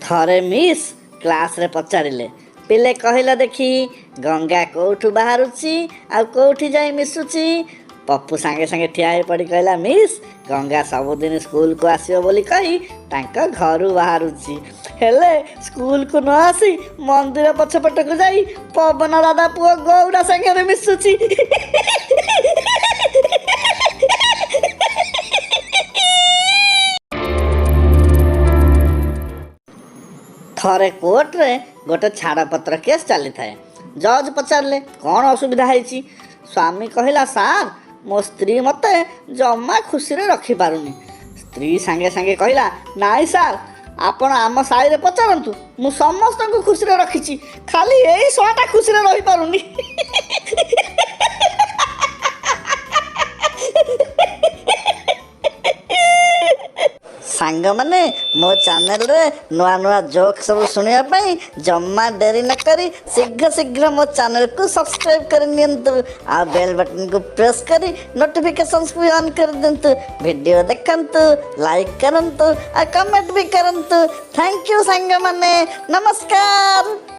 थरे miss class रे पचारिले पिले कहला देखी गंगा कोठू बाहरुची आ कोठी जाई मिसुची। पप्पू सांगे सांगे ठिया पड़ी कहला मिस गंगा सबुदिन स्कूल को आसियो बोली कही तांका घरू बाहरुची हेले स्कूल को न आसी मंदिर पछपट को जाई पवन दादा पुओ गौड़ा संगे मिसुची। थरे कोर्ट रे गोटे छाड़पत्र केस चली थाए। जज पचारे कौन असुविधा है। स्वामी कहला सार मो स्त्री मते जमा खुशी रे रखी पारुनी। स्त्री सांगे सांगे कहला नाई सार आपण आम साई रे पचारंतु मु समस्त को खुशी रे रखीची खाली एई सोटा खुशी रे रही पारुनी। सांग माने मो चैनल रे नुआ नुआ जोक सब सुनिया पाई जम्मा देरी न करी शीघ्र शीघ्र मो चैनल को सब्सक्राइब कर नियंतु आ बेल बटन को प्रेस करी नोटिफिकेशंस भी ऑन कर देंतु। वीडियो देखंतु लाइक करंतु आ कमेंट भी करंतु। थैंक यू सांग माने नमस्कार।